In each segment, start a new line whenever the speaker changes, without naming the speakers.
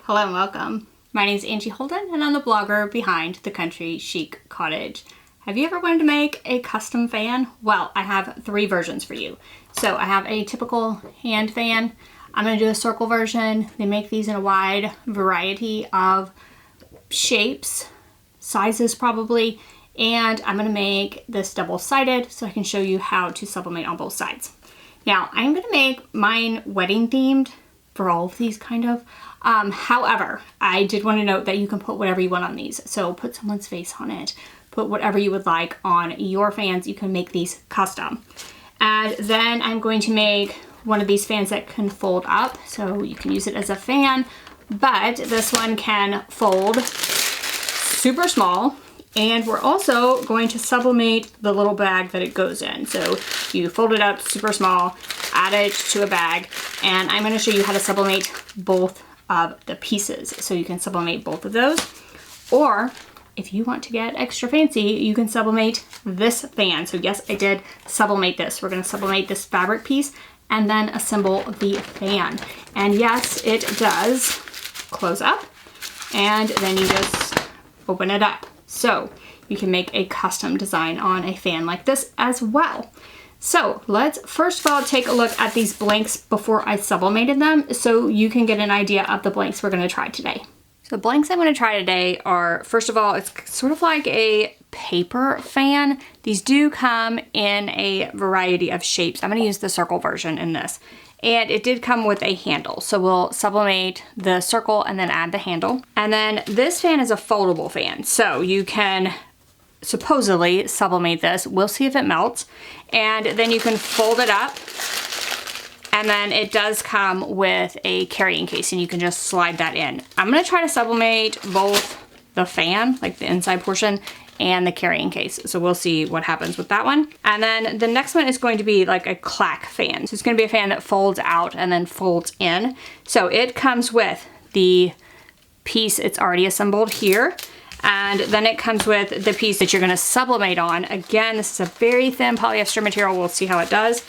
Hello and welcome. My name is Angie Holden and I'm the blogger behind The Country Chic Cottage. Have you ever wanted to make a custom fan? Well, I have 3 versions for you. So I have a typical hand fan. I'm going to do a circle version. They make these in a wide variety of shapes, sizes probably, and I'm going to make this double-sided so I can show you how to sublimate on both sides. Now, I'm going to make mine wedding themed for all of these kind of. However, I did want to note that you can put whatever you want on these. So put someone's face on it, put whatever you would like on your fans. You can make these custom. And then I'm going to make one of these fans that can fold up, so you can use it as a fan, but this one can fold super small. And we're also going to sublimate the little bag that it goes in. So you fold it up super small, add it to a bag, and I'm going to show you how to sublimate both of the pieces. So you can sublimate both of those, or if you want to get extra fancy, you can sublimate this fan. So yes, I did sublimate this. We're going to sublimate this fabric piece and then assemble the fan. And yes, it does close up, and then you just open it up. So you can make a custom design on a fan like this as well. So let's first of all take a look at these blanks before I sublimated them so you can get an idea of the blanks we're going to try today. So the blanks I'm going to try today are, first of all, it's sort of like a paper fan. These do come in a variety of shapes. I'm going to use the circle version in this. And it did come with a handle. So we'll sublimate the circle and then add the handle. And then this fan is a foldable fan. So you can supposedly sublimate this. We'll see if it melts. And then you can fold it up. And then it does come with a carrying case and you can just slide that in. I'm gonna try to sublimate both the fan, like the inside portion, and the carrying case. So we'll see what happens with that one. And then the next one is going to be like a Clack fan. So it's gonna be a fan that folds out and then folds in. So it comes with the piece it's already assembled here. And then it comes with the piece that you're gonna sublimate on. Again, this is a very thin polyester material. We'll see how it does.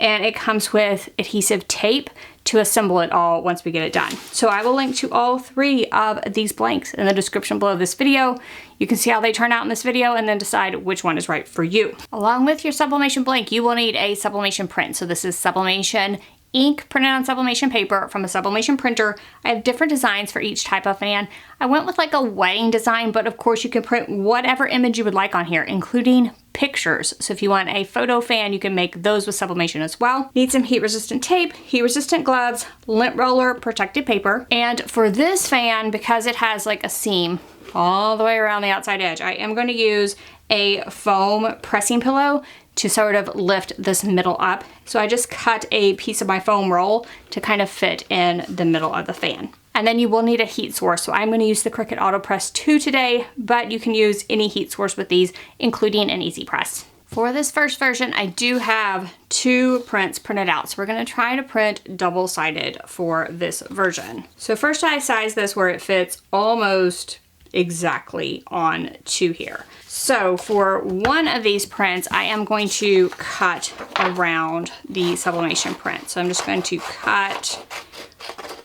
And it comes with adhesive tape to assemble it all once we get it done. So I will link to all 3 of these blanks in the description below this video. You can see how they turn out in this video and then decide which one is right for you. Along with your sublimation blank, you will need a sublimation print. So this is sublimation ink printed on sublimation paper from a sublimation printer. I have different designs for each type of fan. I went with like a wedding design, but of course you can print whatever image you would like on here, including pictures. So if you want a photo fan, you can make those with sublimation as well. Need some heat resistant tape, heat resistant gloves, lint roller, protective paper. And for this fan, because it has like a seam all the way around the outside edge, I am going to use a foam pressing pillow to sort of lift this middle up. So I just cut a piece of my foam roll to kind of fit in the middle of the fan. And then you will need a heat source. So I'm going to use the Cricut AutoPress 2 today, but you can use any heat source with these, including an Easy Press. For this first version, I do have 2 prints printed out. So we're going to try to print double-sided for this version. So first I size this where it fits almost exactly on to here. So for one of these prints, I am going to cut around the sublimation print. So I'm just going to cut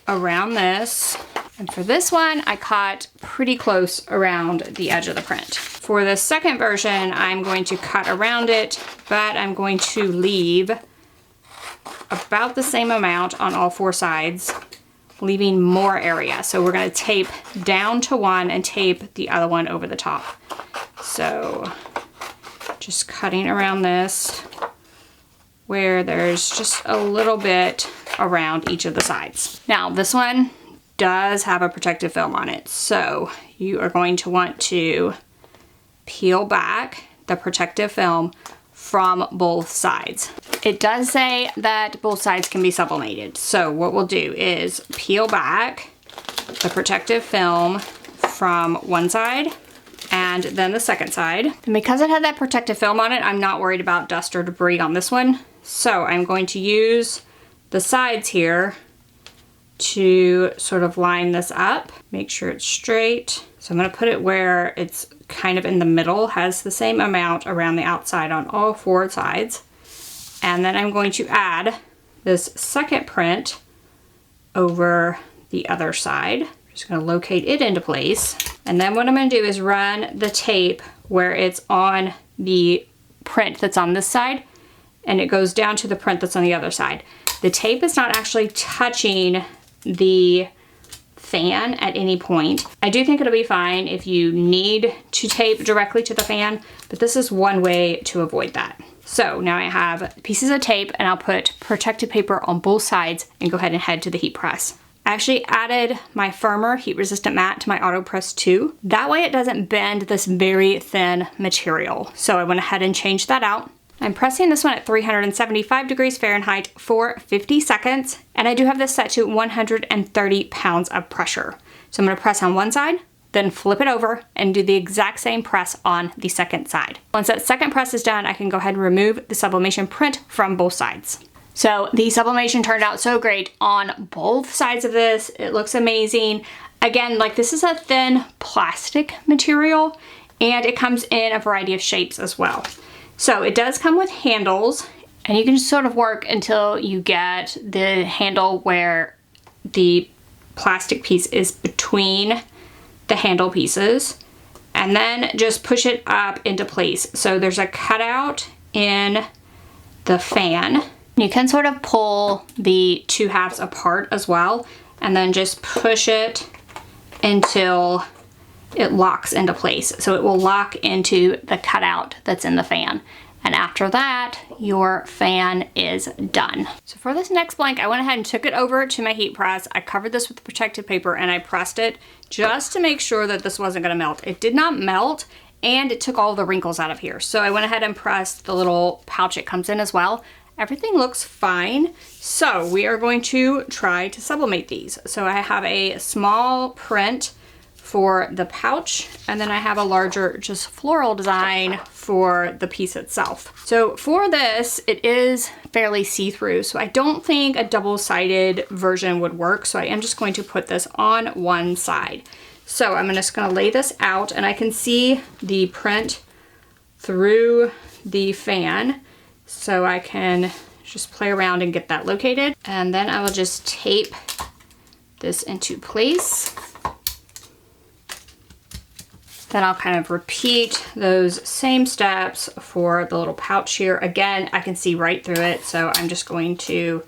around this. And for this one, I cut pretty close around the edge of the print. For the second version, I'm going to cut around it, but I'm going to leave about the same amount on all 4 sides, leaving more area. So we're going to tape down to one and tape the other one over the top. So just cutting around this where there's just a little bit around each of the sides. Now this one does have a protective film on it. So you are going to want to peel back the protective film from both sides. It does say that both sides can be sublimated. So what we'll do is peel back the protective film from one side and then the second side. And because it had that protective film on it, I'm not worried about dust or debris on this one. So I'm going to use the sides here to sort of line this up, make sure it's straight. So I'm going to put it where it's kind of in the middle, has the same amount around the outside on all 4 sides. And then I'm going to add this second print over the other side. Just gonna locate it into place. And then what I'm gonna do is run the tape where it's on the print that's on this side, and it goes down to the print that's on the other side. The tape is not actually touching the fan at any point. I do think it'll be fine if you need to tape directly to the fan, but this is one way to avoid that. So now I have pieces of tape, and I'll put protective paper on both sides and go ahead and head to the heat press. I actually added my firmer heat resistant mat to my AutoPress 2. That way it doesn't bend this very thin material. So I went ahead and changed that out. I'm pressing this one at 375 degrees Fahrenheit for 50 seconds, and I do have this set to 130 pounds of pressure. So I'm gonna press on one side, then flip it over and do the exact same press on the second side. Once that second press is done, I can go ahead and remove the sublimation print from both sides. So the sublimation turned out so great on both sides of this. It looks amazing. Again, like, this is a thin plastic material, and it comes in a variety of shapes as well. So it does come with handles, and you can just sort of work until you get the handle where the plastic piece is between the handle pieces, and then just push it up into place. So there's a cutout in the fan. You can sort of pull the two halves apart as well, and then just push it until it locks into place. So it will lock into the cutout that's in the fan. And after that, your fan is done. So for this next blank, I went ahead and took it over to my heat press. I covered this with protective paper, and I pressed it just to make sure that this wasn't gonna melt. It did not melt, and it took all the wrinkles out of here. So I went ahead and pressed the little pouch it comes in as well. Everything looks fine. So we are going to try to sublimate these. So I have a small print for the pouch, and then I have a larger just floral design for the piece itself. So for this, it is fairly see-through, so I don't think a double-sided version would work, so I am just going to put this on one side. So I'm just gonna lay this out, and I can see the print through the fan, so I can just play around and get that located. And then I will just tape this into place. Then I'll kind of repeat those same steps for the little pouch here. Again, I can see right through it, so I'm just going to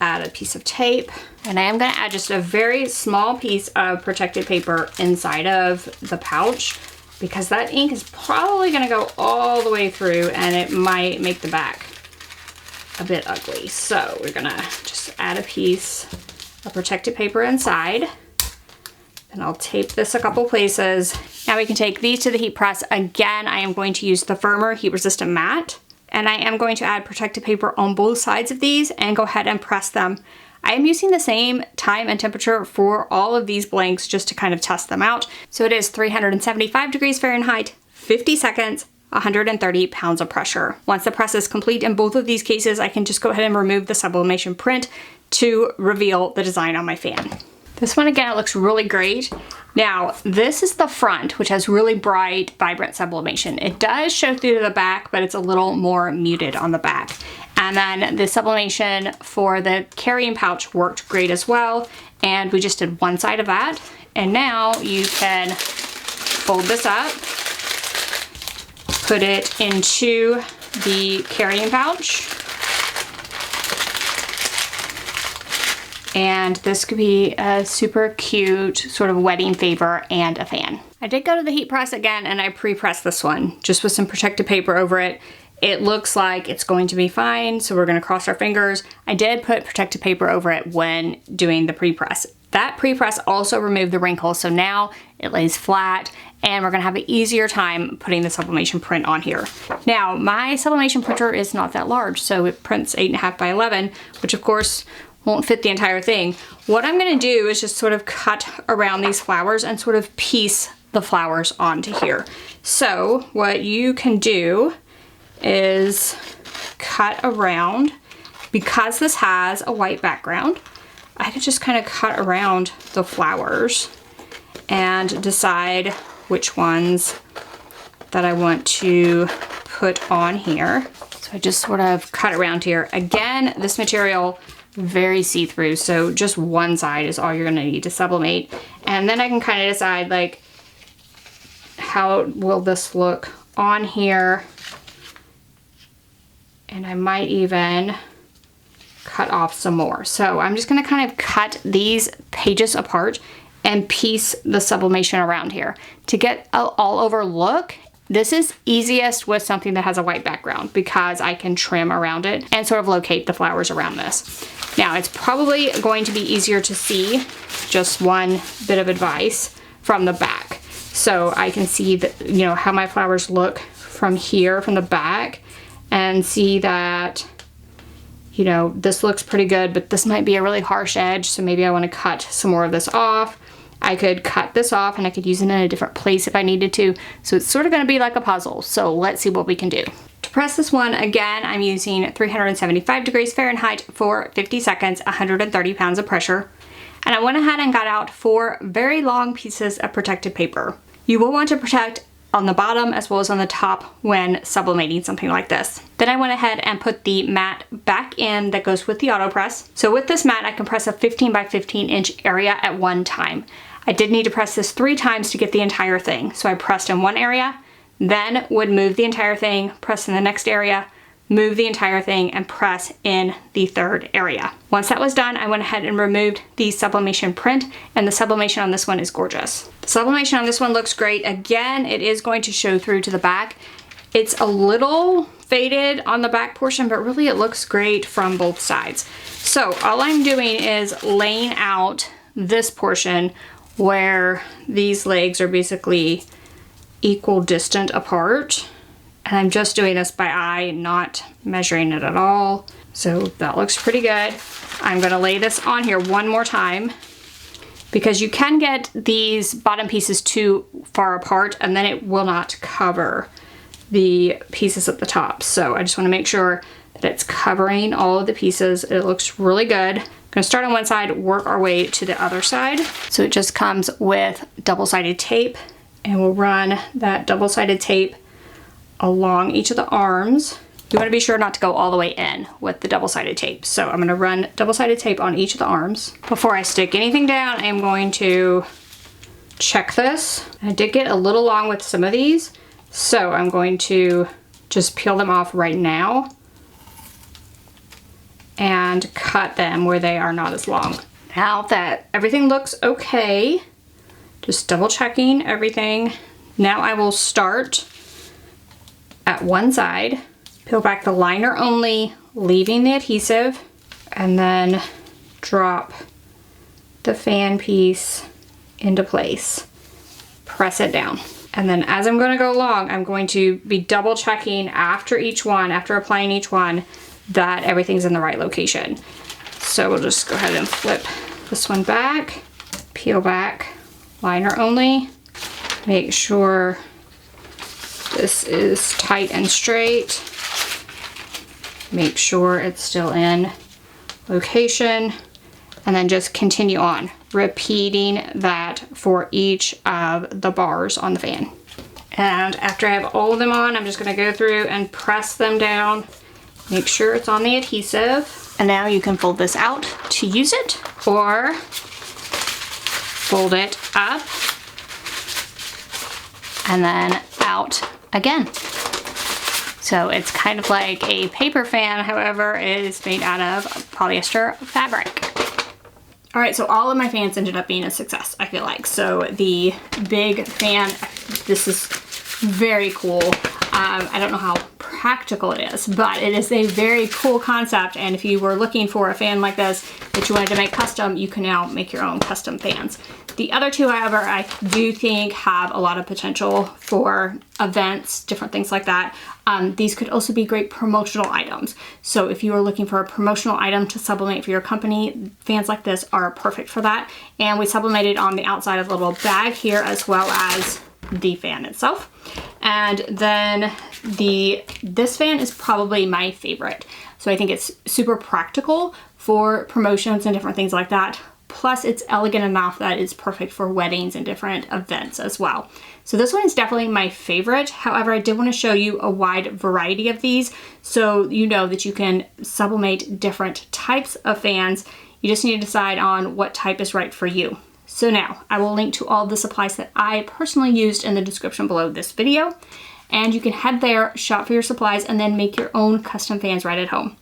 add a piece of tape. And I am gonna add just a very small piece of protective paper inside of the pouch, because that ink is probably gonna go all the way through, and it might make the back a bit ugly. So we're gonna just add a piece of protective paper inside. And I'll tape this a couple places. Now we can take these to the heat press. Again, I am going to use the firmer heat resistant mat, and I am going to add protective paper on both sides of these and go ahead and press them. I am using the same time and temperature for all of these blanks just to kind of test them out. So it is 375 degrees Fahrenheit, 50 seconds, 130 pounds of pressure. Once the press is complete in both of these cases, I can just go ahead and remove the sublimation print to reveal the design on my fan. This one, again, it looks really great. Now, this is the front, which has really bright, vibrant sublimation. It does show through to the back, but it's a little more muted on the back. And then the sublimation for the carrying pouch worked great as well. And we just did one side of that. And now you can fold this up, put it into the carrying pouch. And this could be a super cute sort of wedding favor and a fan. I did go to the heat press again, and I pre-pressed this one just with some protective paper over it. It looks like it's going to be fine, so we're gonna cross our fingers. I did put protective paper over it when doing the pre-press. That pre-press also removed the wrinkles, so now it lays flat, and we're gonna have an easier time putting the sublimation print on here. Now, my sublimation printer is not that large, so it prints 8.5 by 11, which of course won't fit the entire thing. What I'm gonna do is just sort of cut around these flowers and sort of piece the flowers onto here. So what you can do is cut around. Because this has a white background, I could just kind of cut around the flowers and decide which ones that I want to put on here. So I just sort of cut around here. Again, this material very see-through, so just one side is all you're gonna need to sublimate. And then I can kind of decide like, how will this look on here? And I might even cut off some more. So I'm just gonna kind of cut these pages apart and piece the sublimation around here. To get an all over look, this is easiest with something that has a white background because I can trim around it and sort of locate the flowers around this. Now it's probably going to be easier to see, just one bit of advice, from the back. So I can see that, you know, how my flowers look from here, from the back, and see that, you know, this looks pretty good, but this might be a really harsh edge, so maybe I want to cut some more of this off. I could cut this off and I could use it in a different place if I needed to. So it's sort of gonna be like a puzzle. So let's see what we can do. To press this one, again, I'm using 375 degrees Fahrenheit for 50 seconds, 130 pounds of pressure. And I went ahead and got out 4 very long pieces of protected paper. You will want to protect on the bottom as well as on the top when sublimating something like this. Then I went ahead and put the mat back in that goes with the auto press. So with this mat, I can press a 15 by 15 inch area at one time. I did need to press this 3 times to get the entire thing. So I pressed in one area, then would move the entire thing, press in the next area, move the entire thing, and press in the third area. Once that was done, I went ahead and removed the sublimation print, and the sublimation on this one is gorgeous. The sublimation on this one looks great. Again, it is going to show through to the back. It's a little faded on the back portion, but really it looks great from both sides. So all I'm doing is laying out this portion where these legs are basically equal distant apart. And I'm just doing this by eye, not measuring it at all. So that looks pretty good. I'm gonna lay this on here one more time because you can get these bottom pieces too far apart and then it will not cover the pieces at the top. So I just wanna make sure that it's covering all of the pieces. It looks really good. I'm gonna start on one side, work our way to the other side. So it just comes with double-sided tape, and we'll run that double-sided tape along each of the arms. You wanna be sure not to go all the way in with the double-sided tape. So I'm gonna run double-sided tape on each of the arms. Before I stick anything down, I am going to check this. I did get a little long with some of these, so I'm going to just peel them off right now and cut them where they are not as long. Now that everything looks okay, just double checking everything. Now I will start at one side, peel back the liner only, leaving the adhesive, and then drop the fan piece into place. Press it down. And then as I'm gonna go along, I'm going to be double checking after each one, after applying each one, that everything's in the right location. So we'll just go ahead and flip this one back, peel back, liner only, make sure this is tight and straight, make sure it's still in location, and then just continue on, repeating that for each of the bars on the fan. And after I have all of them on, I'm just gonna go through and press them down, make sure it's on the adhesive. And now you can fold this out to use it, or fold it up and then out again. So it's kind of like a paper fan, however, it is made out of polyester fabric. All right, so all of my fans ended up being a success, I feel like. So the big fan, this is very cool. I don't know how practical it is, but it is a very cool concept. And if you were looking for a fan like this that you wanted to make custom, you can now make your own custom fans. The other two, however, I do think have a lot of potential for events, different things like that. These could also be great promotional items. So if you are looking for a promotional item to sublimate for your company, fans like this are perfect for that. And we sublimated on the outside of the little bag here as well as the fan itself. And then this fan is probably my favorite. So I think it's super practical for promotions and different things like that. Plus it's elegant enough that it's perfect for weddings and different events as well. So this one is definitely my favorite. However, I did want to show you a wide variety of these so you know that you can sublimate different types of fans. You just need to decide on what type is right for you. So now I will link to all the supplies that I personally used in the description below this video. And you can head there, shop for your supplies, and then make your own custom fans right at home.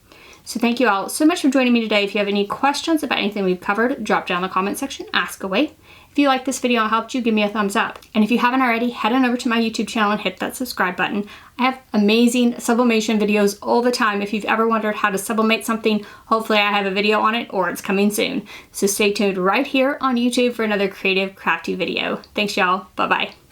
So thank you all so much for joining me today. If you have any questions about anything we've covered, drop down in the comment section, ask away. If you like this video and helped you, give me a thumbs up. And if you haven't already, head on over to my YouTube channel and hit that subscribe button. I have amazing sublimation videos all the time. If you've ever wondered how to sublimate something, hopefully I have a video on it or it's coming soon. So stay tuned right here on YouTube for another creative, crafty video. Thanks y'all, bye-bye.